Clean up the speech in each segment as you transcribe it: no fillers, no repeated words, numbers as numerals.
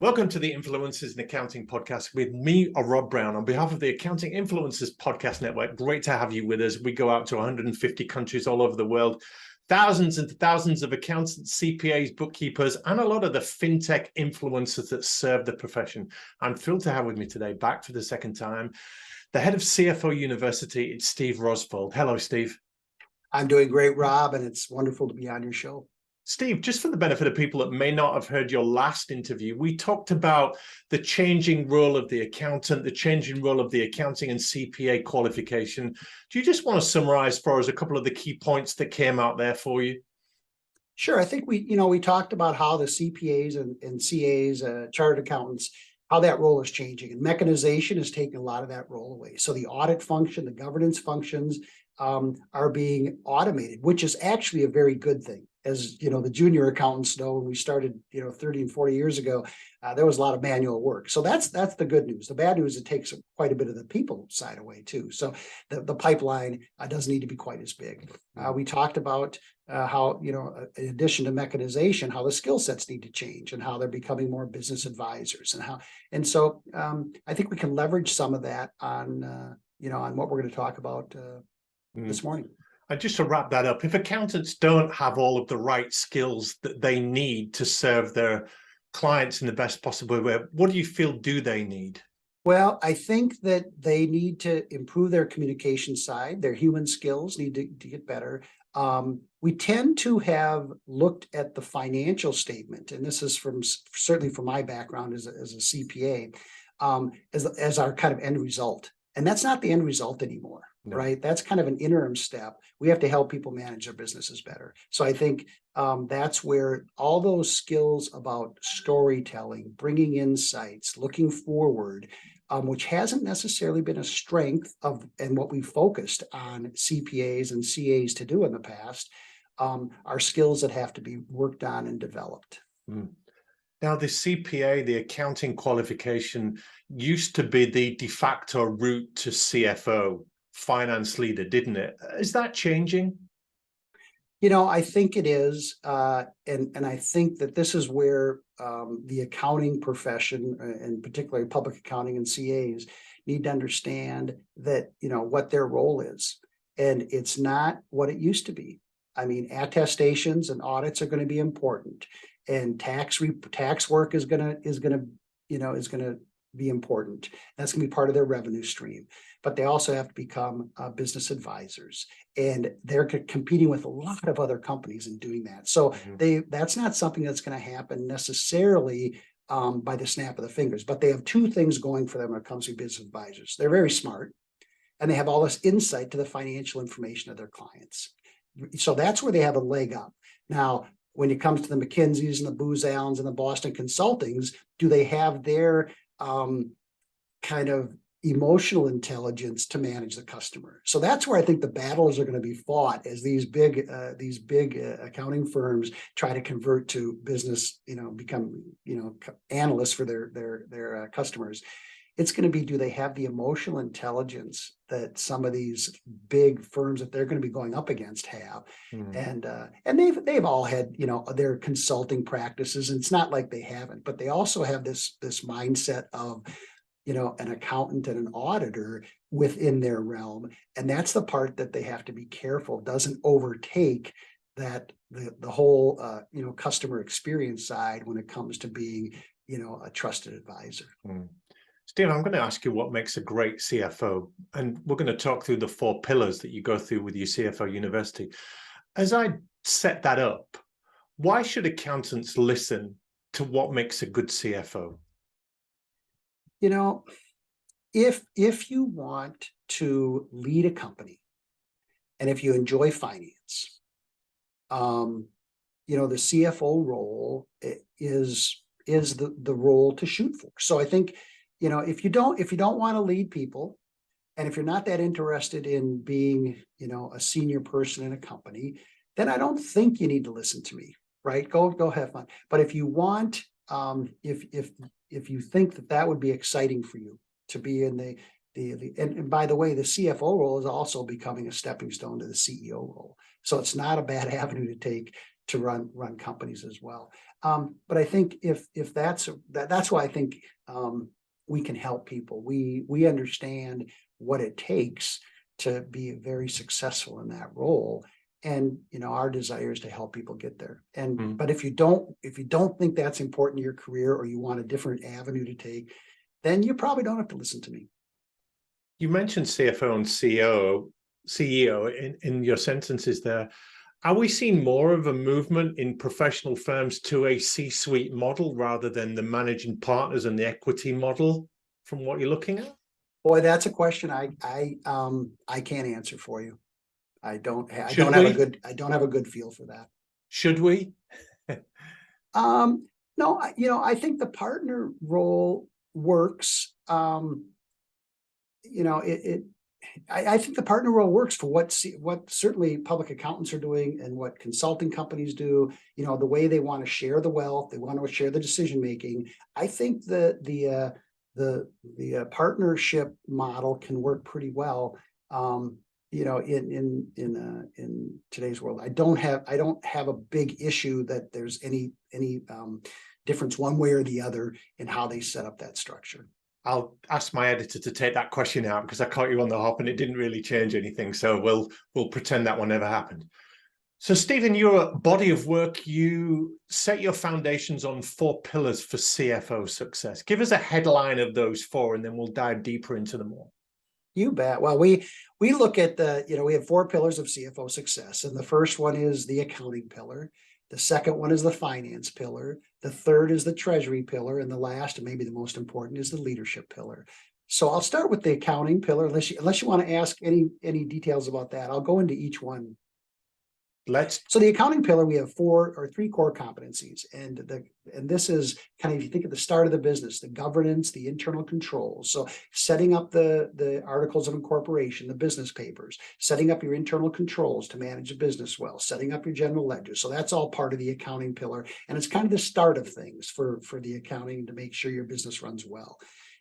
Welcome to the Influencers in Accounting podcast with me, Rob Brown, on behalf of the Accounting Influencers Podcast Network. Great to have you with us. We go out to 150 countries all over the world, thousands and thousands of accountants, CPAs, bookkeepers, and a lot of the fintech influencers that serve the profession. I'm thrilled to have with me today, back for the second time, the head of CFO University, it's Steve Rosvold. Hello, Steve. I'm doing great, Rob, and it's wonderful to be on your show. Steve, just for the benefit of people that may not have heard your last interview, we talked about the changing role of the accountant, the changing role of the accounting and CPA qualification. Do you just want to summarize for us a couple of the key points that came out there for you? Sure. I think we talked about how the CPAs and CAs, chartered accountants, how that role is changing, and mechanization is taking a lot of that role away. So the audit function, the governance functions are being automated, which is actually a very good thing. As you know, the junior accountants know, when we started 30 and 40 years ago, there was a lot of manual work. So that's the good news. The bad news, it takes quite a bit of the people side away too. So the pipeline doesn't need to be quite as big. We talked about how, in addition to mechanization, how the skill sets need to change and how they're becoming more business advisors and so I think we can leverage some of that on on what we're going to talk about this morning. And just to wrap that up, if accountants don't have all of the right skills that they need to serve their clients in the best possible way, what do you feel do they need? Well, I think that they need to improve their communication side. Their human skills need to get better. We tend to have looked at the financial statement, and this is certainly from my background as a CPA, as our kind of end result. And that's not the end result anymore. No. Right? That's kind of an interim step. We have to help people manage their businesses better. So I think that's where all those skills about storytelling, bringing insights, looking forward, which hasn't necessarily been a strength of and what we focused on CPAs and CAs to do in the past, are skills that have to be worked on and developed. Now, the CPA, the accounting qualification, used to be the de facto route to CFO, finance leader, didn't it? Is that changing? I think it is. And I think that this is where the accounting profession, and particularly public accounting and CAs, need to understand that, what their role is. And it's not what it used to be. I mean, attestations and audits are going to be important. And tax work is going to be important. That's going to be part of their revenue stream. But they also have to become business advisors, and they're competing with a lot of other companies in doing that. So that's not something that's going to happen necessarily by the snap of the fingers. But they have two things going for them when it comes to business advisors. They're very smart, and they have all this insight to the financial information of their clients. So that's where they have a leg up. Now, when it comes to the McKinseys and the Booz Allens and the Boston Consultings, do they have their kind of emotional intelligence to manage the customer? So that's where I think the battles are going to be fought as these big accounting firms try to convert to business, become analysts for their customers. It's going to be, do they have the emotional intelligence that some of these big firms that they're going to be going up against have? And they've all had their consulting practices, and it's not like they haven't, but they also have this mindset of an accountant and an auditor within their realm, and that's the part that they have to be careful doesn't overtake that the whole customer experience side when it comes to being a trusted advisor. Steve, I'm going to ask you what makes a great CFO, and we're going to talk through the 4 pillars that you go through with your CFO University. As I set that up, why should accountants listen to what makes a good CFO? If you want to lead a company, and if you enjoy finance, the CFO role is the role to shoot for. So I think, if you don't want to lead people, and if you're not that interested in being, a senior person in a company, then I don't think you need to listen to me, right? Go have fun. But if you want, if you think that would be exciting for you to be in and by the way, the CFO role is also becoming a stepping stone to the CEO role. So it's not a bad avenue to take to run companies as well. But I think if that's why I think we can help people. We understand what it takes to be very successful in that role. And our desire is to help people get there. And but if you don't think that's important in your career, or you want a different avenue to take, then you probably don't have to listen to me. You mentioned CFO and CEO in your sentences there. Are we seeing more of a movement in professional firms to a C-suite model rather than the managing partners and the equity model from what you're looking at? Boy, that's a question I can't answer for you. I don't have a good feel for that. Should we? No, I think the partner role works. I think the partner role works for what certainly public accountants are doing and what consulting companies do. The way they want to share the wealth, they want to share the decision making. I think the partnership model can work pretty well. In today's world, I don't have a big issue that there's any difference one way or the other in how they set up that structure. I'll ask my editor to take that question out because I caught you on the hop and it didn't really change anything. So we'll pretend that one never happened. So Stephen, your body of work, you set your foundations on 4 pillars for CFO success. Give us a headline of those 4 and then we'll dive deeper into them all. You bet. Well, we look at we have 4 pillars of CFO success. And the first one is the accounting pillar. The second one is the finance pillar. The third is the treasury pillar. And the last, and maybe the most important, is the leadership pillar. So I'll start with the accounting pillar, unless you want to ask any details about that. I'll go into each one. So the accounting pillar, we have 3 core competencies. And this is kind of, if you think at the start of the business, the governance, the internal controls. So setting up the articles of incorporation, the business papers, setting up your internal controls to manage a business well, setting up your general ledger. So that's all part of the accounting pillar. And it's kind of the start of things for the accounting to make sure your business runs well.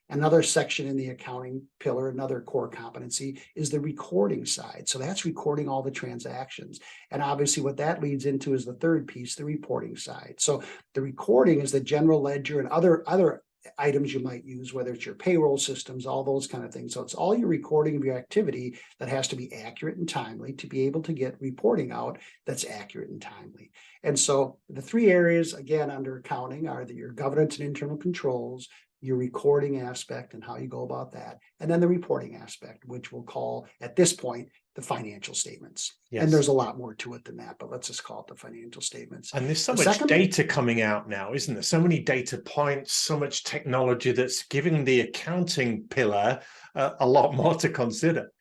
Another section in the accounting pillar, another core competency, is the recording side. So that's recording all the transactions. And obviously what that leads into is the third piece, the reporting side. So the recording is the general ledger and other items you might use, whether it's your payroll systems, all those kind of things. So it's all your recording of your activity that has to be accurate and timely to be able to get reporting out that's accurate and timely. And so the 3 areas, again, under accounting are your governance and internal controls, your recording aspect and how you go about that, and then the reporting aspect, which we'll call at this point the financial statements. Yes. And there's a lot more to it than that, but let's just call it the financial statements. And there's so much data coming out now, isn't there? So many data points, so much technology that's giving the accounting pillar a lot more to consider.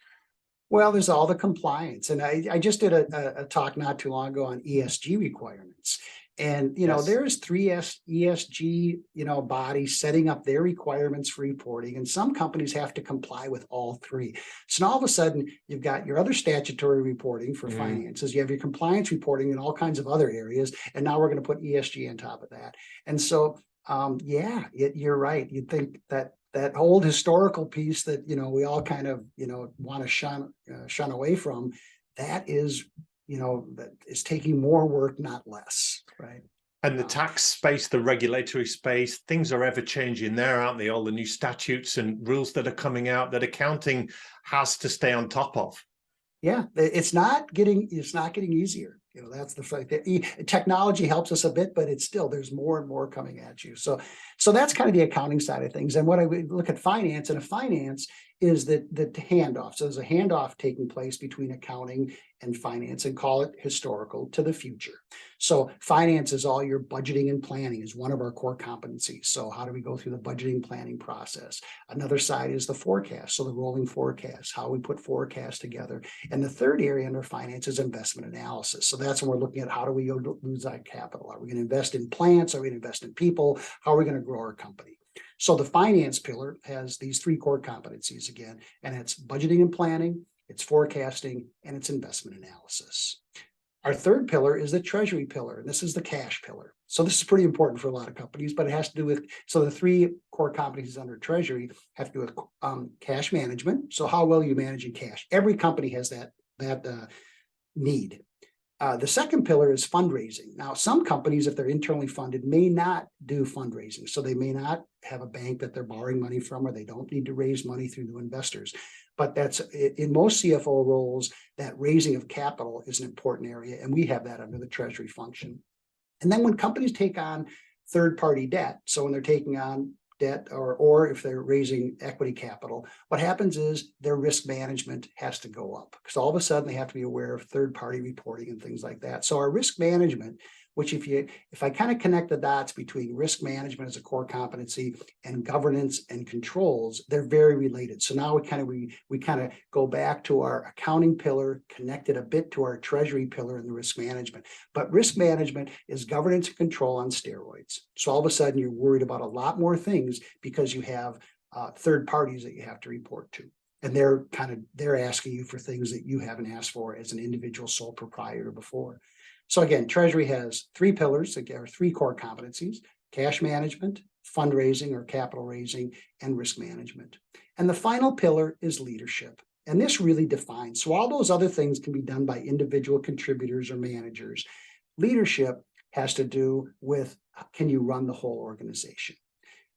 Well, there's all the compliance. And I just did a talk not too long ago on ESG requirements. And, yes, there's 3 ESG, bodies setting up their requirements for reporting. And some companies have to comply with all 3. So now all of a sudden, you've got your other statutory reporting for finances. You have your compliance reporting in all kinds of other areas. And now we're going to put ESG on top of that. And so, you're right. You'd think that old historical piece that, we all kind of, want to shun away from, that is taking more work, not less, right? And the tax space, the regulatory space, things are ever changing there, aren't they? All the new statutes and rules that are coming out that accounting has to stay on top of. Yeah, it's not getting easier. That's the fact that technology helps us a bit, but it's still, there's more and more coming at you. So that's kind of the accounting side of things. And when I look at finance, and a finance is the handoff. So there's a handoff taking place between accounting and finance, and call it historical to the future. So finance is all your budgeting and planning is one of our core competencies. So how do we go through the budgeting planning process? Another side is the forecast. So the rolling forecast, how we put forecasts together. And the third area under finance is investment analysis. So that's when we're looking at how do we use that capital? Are we going to invest in plants? Are we going to invest in people? How are we going to grow our company? So the finance pillar has these 3 core competencies again, and it's budgeting and planning, it's forecasting, and it's investment analysis. Our third pillar is the treasury pillar, and this is the cash pillar. So this is pretty important for a lot of companies, but it has to do with, so the 3 core competencies under treasury have to do with cash management. So how well are you managing cash? Every company has that need. The second pillar is fundraising. Now, some companies, if they're internally funded, may not do fundraising. So they may not have a bank that they're borrowing money from, or they don't need to raise money through new investors. But that's in most CFO roles, that raising of capital is an important area. And we have that under the treasury function. And then when companies take on third-party debt, so when they're taking on debt or if they're raising equity capital, what happens is their risk management has to go up because all of a sudden they have to be aware of third-party reporting and things like that. So our risk management, which if I kind of connect the dots between risk management as a core competency and governance and controls, they're very related. So now we kind of go back to our accounting pillar, connected a bit to our treasury pillar in the risk management. But risk management is governance and control on steroids. So all of a sudden you're worried about a lot more things because you have third parties that you have to report to. And they're asking you for things that you haven't asked for as an individual sole proprietor before. So again, treasury has three pillars, or three core competencies: cash management, fundraising or capital raising, and risk management. And the final pillar is leadership. And this really defines, so all those other things can be done by individual contributors or managers. Leadership has to do with, can you run the whole organization?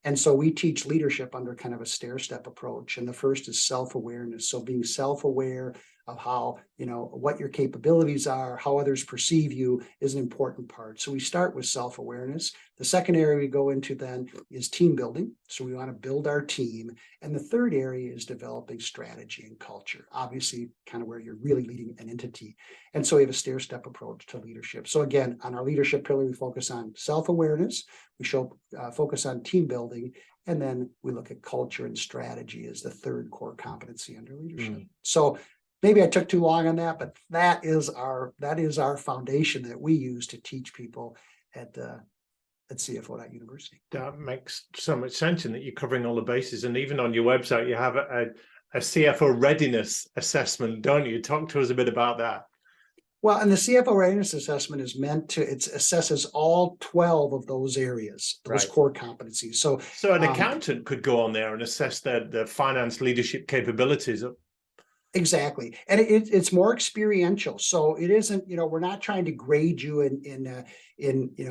And so we teach leadership under kind of a stair-step approach. And the first is self-awareness. So being self-aware of how, what your capabilities are, how others perceive you is an important part. So we start with self-awareness. The second area we go into then is team building. So we want to build our team. And the third area is developing strategy and culture, obviously kind of where you're really leading an entity. And so we have a stair-step approach to leadership. So again, on our leadership pillar, we focus on self-awareness, we focus on team building, and then we look at culture and strategy as the third core competency under leadership. So maybe I took too long on that, but that is our foundation that we use to teach people at CFO.University. That makes so much sense in that you're covering all the bases. And even on your website, you have a CFO Readiness Assessment, don't you? Talk to us a bit about that. Well, and the CFO Readiness Assessment is meant to, it assesses all 12 of those areas, those core competencies. So an accountant could go on there and assess the finance leadership capabilities. Exactly. And it's more experiential. So it isn't, we're not trying to grade you in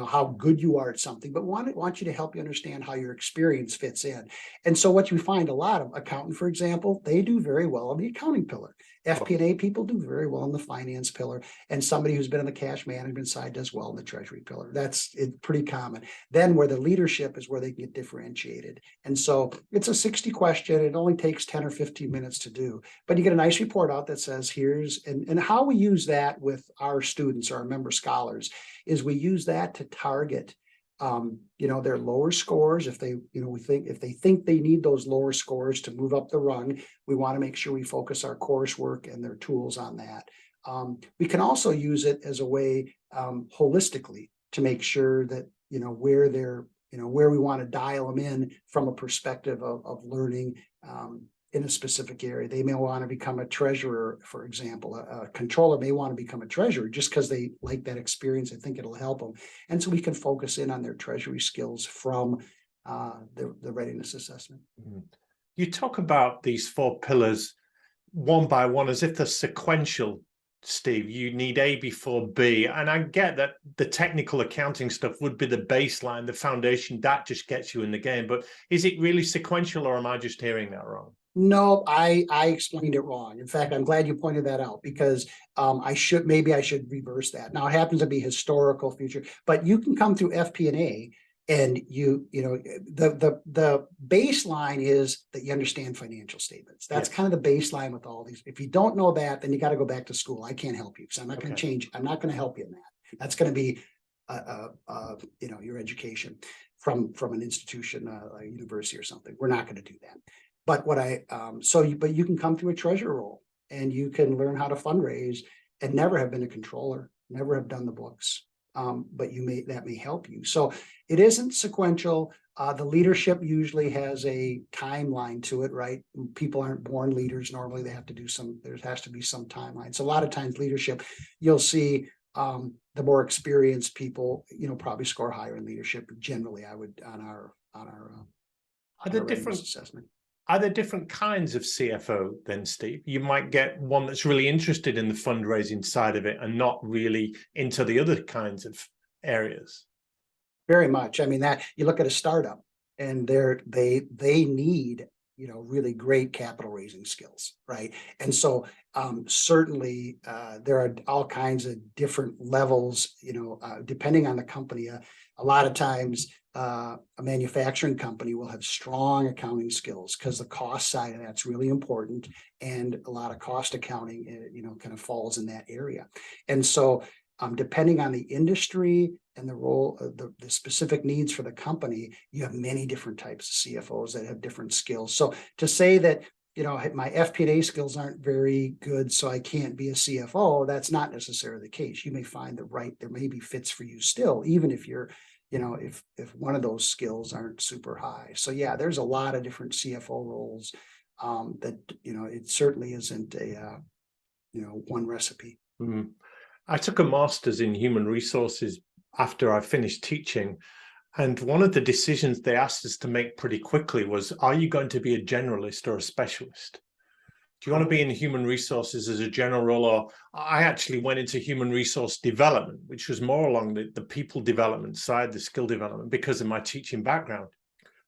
how good you are at something, but want you to help you understand how your experience fits in. And so what you find a lot of accountant, for example, they do very well on the accounting pillar. FP&A people do very well in the finance pillar, and somebody who's been on the cash management side does well in the treasury pillar. That's pretty common. Then where the leadership is where they get differentiated. And so it's a 60 question. It only takes 10 or 15 minutes to do, but you get a nice report out that says and how we use that with our students, our member scholars, is we use that to target their lower scores. If they think they need those lower scores to move up the rung, we want to make sure we focus our coursework and their tools on that. We can also use it as a way holistically to make sure that where they're where we want to dial them in from a perspective of learning in a specific area. They may want to become a treasurer, for example. A controller may want to become a treasurer just because they like that experience. I think it'll help them. And so we can focus in on their treasury skills from the readiness assessment. You talk about these four pillars one by one as if they're sequential, Steve. You need A before B. And I get that the technical accounting stuff would be the baseline, the foundation, that just gets you in the game. But is it really sequential, or am I just hearing that wrong? No, I explained it wrong. In fact, I'm glad you pointed that out, because I should reverse that. Now it happens to be historical future, but you can come through FP&A and the baseline is that you understand financial statements. That's kind of the baseline with all these. If you don't know that, then you got to go back to school. I can't help you because I'm not going to change. I'm not going to help you in that. That's going to be your education from an institution, a university or something. We're not going to do that. But but you can come through a treasurer role and you can learn how to fundraise and never have been a controller, never have done the books. But that may help you. So it isn't sequential. The leadership usually has a timeline to it, right? People aren't born leaders. Normally there has to be some timeline. So a lot of times leadership, you'll see the more experienced people, probably score higher in leadership. Generally, I would on our Are there different assessment. Are there different kinds of CFO then, Steve? You might get one that's really interested in the fundraising side of it and not really into the other kinds of areas. Very much. I mean, that you look at a startup and they need, really great capital raising skills, right? And so certainly there are all kinds of different levels, depending on the company. A lot of times a manufacturing company will have strong accounting skills because the cost side of that's really important, and a lot of cost accounting, kind of falls in that area. And so depending on the industry and the role of the specific needs for the company, you have many different types of CFOs that have different skills. So to say that, my FP&A skills aren't very good, so I can't be a CFO, that's not necessarily the case. You may find there may be fits for you still, even if you're, if one of those skills aren't super high. So yeah, there's a lot of different CFO roles that, it certainly isn't a, one recipe. Mm. I took a master's in human resources after I finished teaching. And one of the decisions they asked us to make pretty quickly was, are you going to be a generalist or a specialist? Do you want to be in human resources as a general role? Or I actually went into human resource development, which was more along the people development side, the skill development, because of my teaching background.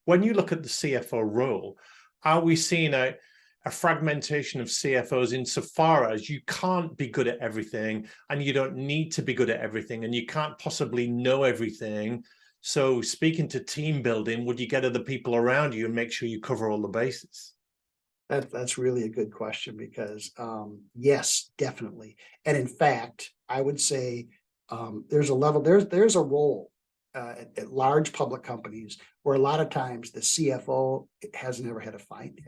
When you look at the CFO role, are we seeing a fragmentation of CFOs insofar as you can't be good at everything and you don't need to be good at everything and you can't possibly know everything? So speaking to team building, would you get other people around you and make sure you cover all the bases? That's really a good question because yes, definitely. And in fact, I would say there's a level, there's a role at large public companies where a lot of times the CFO has never had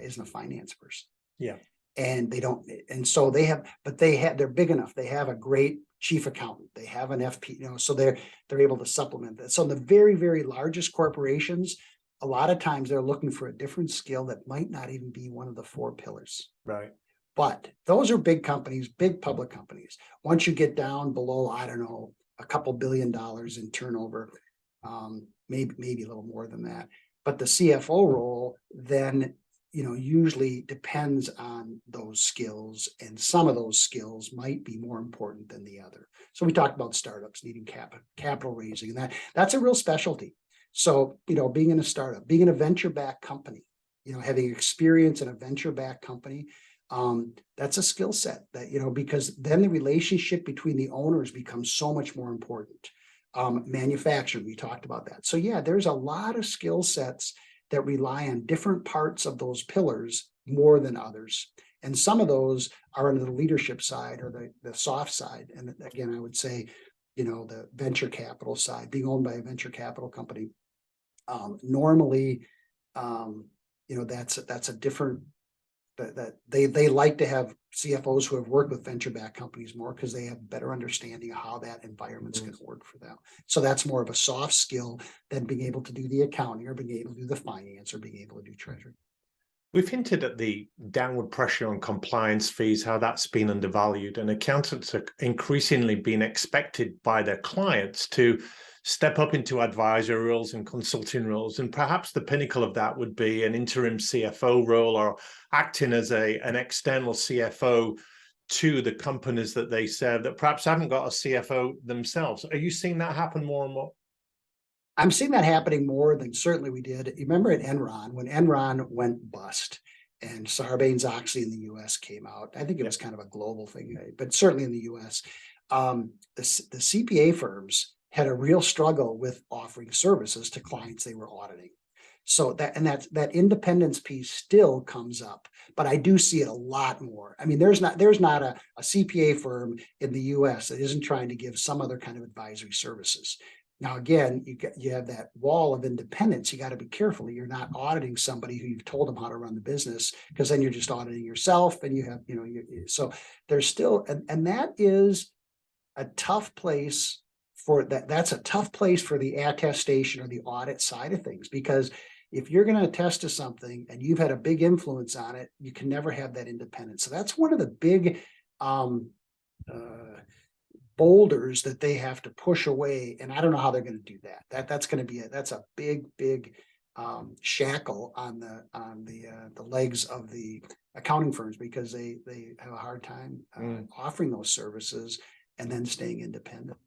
isn't a finance person. Yeah. And they don't, and so they're big enough. They have a great chief accountant. They have an FP, so they're able to supplement that. So in the very, very largest corporations, a lot of times they're looking for a different skill that might not even be one of the 4 pillars. Right. But those are big companies, big public companies. Once you get down below, I don't know, a couple $1 billion in turnover, maybe a little more than that. But the CFO role then, usually depends on those skills, and some of those skills might be more important than the other. So we talked about startups needing capital raising, and that's a real specialty. So, being in a startup, being in a venture-backed company, having experience in a venture-backed company, that's a skill set that, because then the relationship between the owners becomes so much more important. Manufacturing, we talked about that. So yeah, there's a lot of skill sets that rely on different parts of those pillars more than others. And some of those are on the leadership side or the soft side. And again, I would say, the venture capital side, being owned by a venture capital company, normally, that's a different, that they like to have CFOs who have worked with venture-backed companies more because they have better understanding of how that environment's going to work for them. So that's more of a soft skill than being able to do the accounting or being able to do the finance or being able to do treasury. We've hinted at the downward pressure on compliance fees, how that's been undervalued, and accountants are increasingly being expected by their clients to step up into advisory roles and consulting roles. And perhaps the pinnacle of that would be an interim CFO role or acting as an external CFO to the companies that they serve that perhaps haven't got a CFO themselves. Are you seeing that happen more and more? I'm seeing that happening more than certainly we did. You remember at Enron, when Enron went bust and Sarbanes-Oxley in the US came out, I think it was kind of a global thing, but certainly in the US, the CPA firms had a real struggle with offering services to clients they were auditing. So that independence piece still comes up, but I do see it a lot more. I mean, there's not a CPA firm in the US that isn't trying to give some other kind of advisory services. Now, again, you have that wall of independence. You got to be careful. You're not auditing somebody who you've told them how to run the business, because then you're just auditing yourself. And you have, so there's still, and that is a tough place for that. That's a tough place for the attestation or the audit side of things, because if you're going to attest to something and you've had a big influence on it, you can never have that independence. So that's one of the big, boulders that they have to push away, and I don't know how they're going to do that. That's going to be that's a big shackle on the legs of the accounting firms, because they have a hard time offering those services and then staying independent.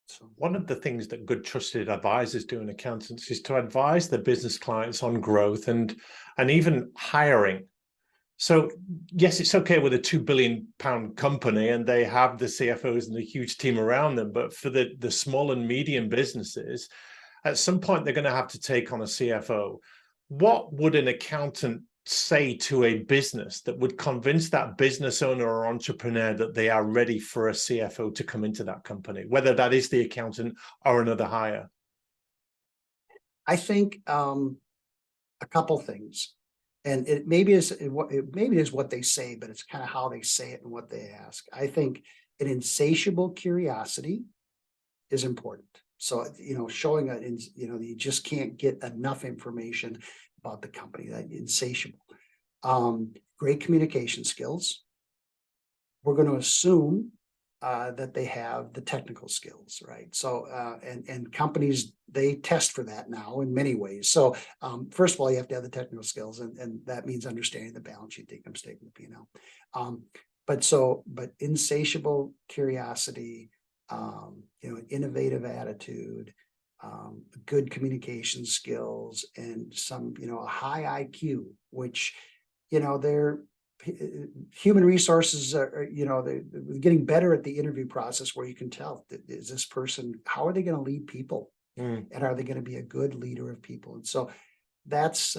So one of the things that good trusted advisors do in accountants is to advise their business clients on growth and even hiring. So yes, it's okay with a £2 billion company and they have the CFOs and the huge team around them, but for the small and medium businesses, at some point they're going to have to take on a CFO. What would an accountant say to a business that would convince that business owner or entrepreneur that they are ready for a CFO to come into that company, whether that is the accountant or another hire? I think a couple things, and it maybe is what they say, but it's kind of how they say it and what they ask. I think an insatiable curiosity is important. So, showing you just can't get enough information about the company, that insatiable. Great communication skills. We're going to assume that they have the technical skills, right? So, and companies, they test for that now in many ways. So, first of all, you have to have the technical skills, and that means understanding the balance sheet, the income statement, the P&L. But insatiable curiosity, innovative attitude, good communication skills, and some, a high IQ, which, they're human resources are, they're getting better at the interview process, where you can tell, is this person, how are they going to lead people? And are they going to be a good leader of people? And so that's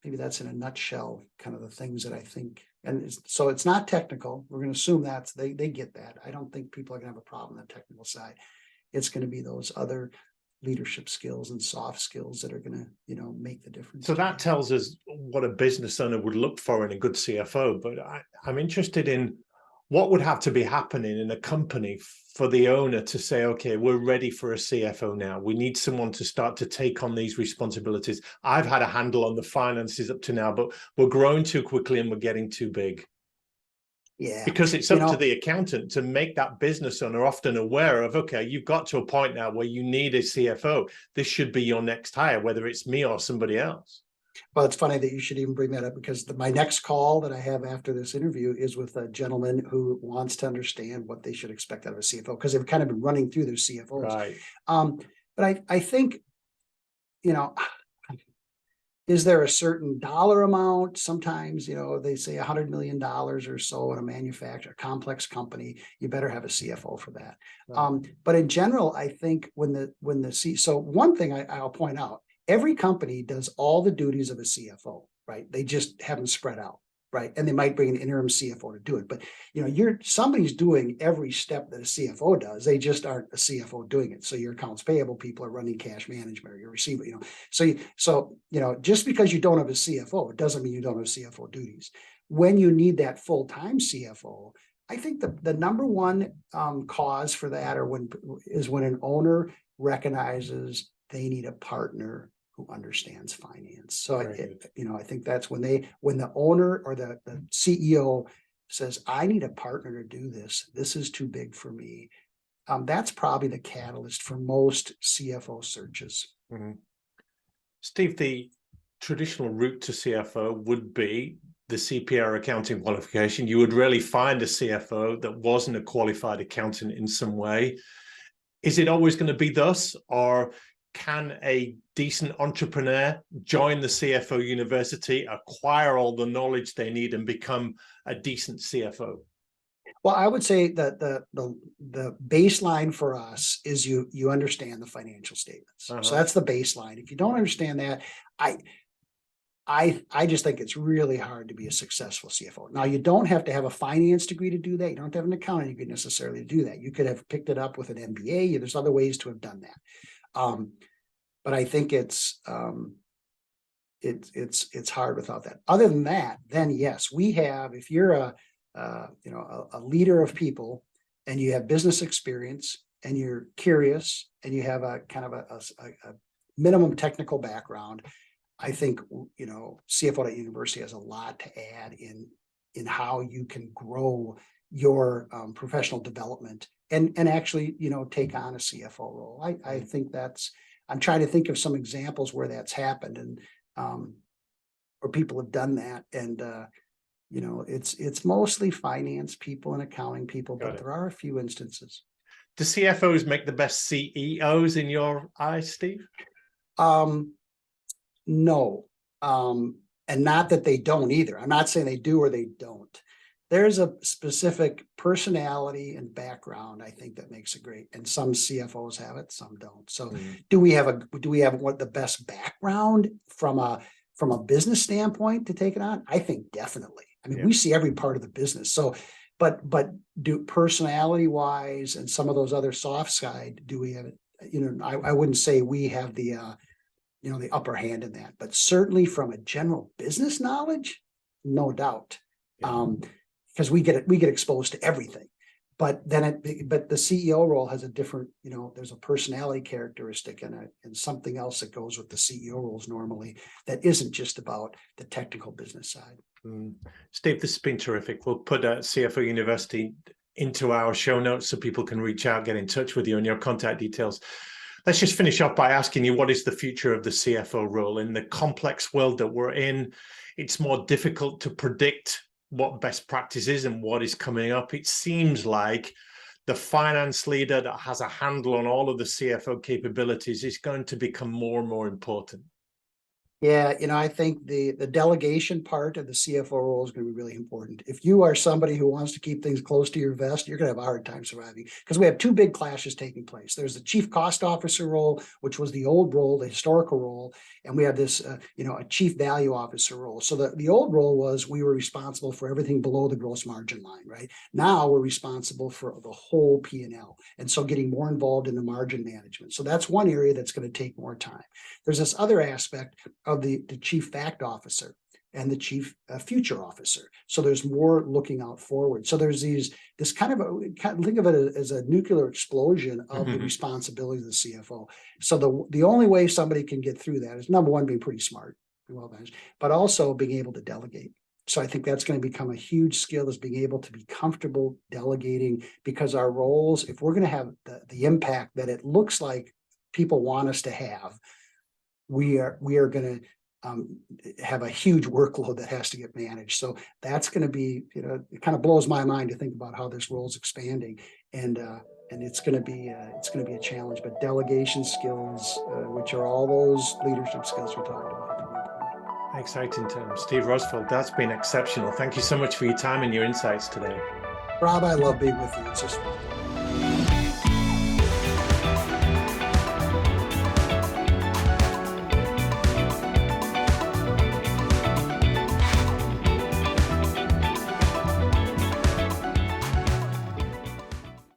maybe that's in a nutshell kind of the things that I think. And so it's not technical. We're going to assume that they get that. I don't think people are going to have a problem on the technical side. It's going to be those other leadership skills and soft skills that are going to, make the difference. So that tells us what a business owner would look for in a good CFO. But I'm interested in what would have to be happening in a company for the owner to say, okay, we're ready for a CFO now. We need someone to start to take on these responsibilities. I've had a handle on the finances up to now, but we're growing too quickly and we're getting too big. Yeah. Because it's up to the accountant to make that business owner often aware of, okay, you've got to a point now where you need a CFO. This should be your next hire, whether it's me or somebody else. Well, it's funny that you should even bring that up, because my next call that I have after this interview is with a gentleman who wants to understand what they should expect out of a CFO, because they've kind of been running through their CFOs. Right. But I think, is there a certain dollar amount? Sometimes, they say $100 million or so in a manufacturer, complex company, you better have a CFO for that. Right. But in general, I think so one thing I'll point out, every company does all the duties of a CFO, right? They just have them spread out, right? And they might bring an interim CFO to do it, but somebody's doing every step that a CFO does. They just aren't a CFO doing it. So your accounts payable people are running cash management, or your receiver, so just because you don't have a CFO, it doesn't mean you don't have CFO duties. When you need that full-time CFO, I think the number one cause for that is when an owner recognizes they need a partner who understands finance. So I think that's when the owner or the CEO says, I need a partner to do this. This is too big for me. That's probably the catalyst for most CFO searches. Mm-hmm. Steve, the traditional route to CFO would be the CPA accounting qualification. You would really find a CFO that wasn't a qualified accountant in some way. Is it always going to be thus, or can a decent entrepreneur join the CFO university, acquire all the knowledge they need, and become a decent CFO? Well, I would say that the baseline for us is you understand the financial statements. Uh-huh. So that's the baseline. If you don't understand that, I just think it's really hard to be a successful CFO. Now, you don't have to have a finance degree to do that. You don't have to have an accounting degree necessarily to do that. You could have picked it up with an MBA. There's other ways to have done that. But I think it's hard without that. Other than that, then yes, we have, if you're a leader of people and you have business experience and you're curious and you have a kind of a minimum technical background, I think, CFO University has a lot to add in how you can grow your professional development and actually, take on a CFO role. I think that's I'm trying to think of some examples where that's happened and where people have done that. And it's mostly finance people and accounting people, but there are a few instances. Do CFOs make the best CEOs in your eyes, Steve? No. And not that they don't either. I'm not saying they do or they don't. There's a specific personality and background, I think, that makes it great. And some CFOs have it, some don't. So do we have what the best background from a business standpoint to take it on? I think definitely. I mean, we see every part of the business. So, but do personality wise and some of those other soft side, do we have it? I wouldn't say we have the the upper hand in that, but certainly from a general business knowledge, no doubt. Because we get exposed to everything. But then but the CEO role has a different, there's a personality characteristic and something else that goes with the CEO roles normally that isn't just about the technical business side. Steve, this has been terrific. We'll put CFO University into our show notes so people can reach out, get in touch with you and your contact details. Let's just finish off by asking you, what is the future of the CFO role? In the complex world that we're in, it's more difficult to predict what best practice is and what is coming up. It seems like the finance leader that has a handle on all of the CFO capabilities is going to become more and more important. Yeah, I think the delegation part of the CFO role is going to be really important. If you are somebody who wants to keep things close to your vest, you're going to have a hard time surviving, because we have two big clashes taking place. There's the chief cost officer role, which was the old role, the historical role, and we have this, a chief value officer role. So the old role was we were responsible for everything below the gross margin line, right? Now we're responsible for the whole P&L, and so getting more involved in the margin management. So that's one area that's going to take more time. There's this other aspect of the chief fact officer and the chief future officer. So there's more looking out forward. So there's this kind of think of it as a nuclear explosion of the responsibility of the CFO. So the only way somebody can get through that is, number one, being pretty smart, well managed, but also being able to delegate. So I think that's going to become a huge skill, is being able to be comfortable delegating, because our roles, if we're going to have the impact that it looks like people want us to have, we are going to have a huge workload that has to get managed. So that's going to be, it kind of blows my mind to think about how this role is expanding, and it's going to be a challenge. But delegation skills, which are all those leadership skills we talked about. Exciting term. Steve Rosvold, that's been exceptional. Thank you so much for your time and your insights today. Rob, I love being with you. It's just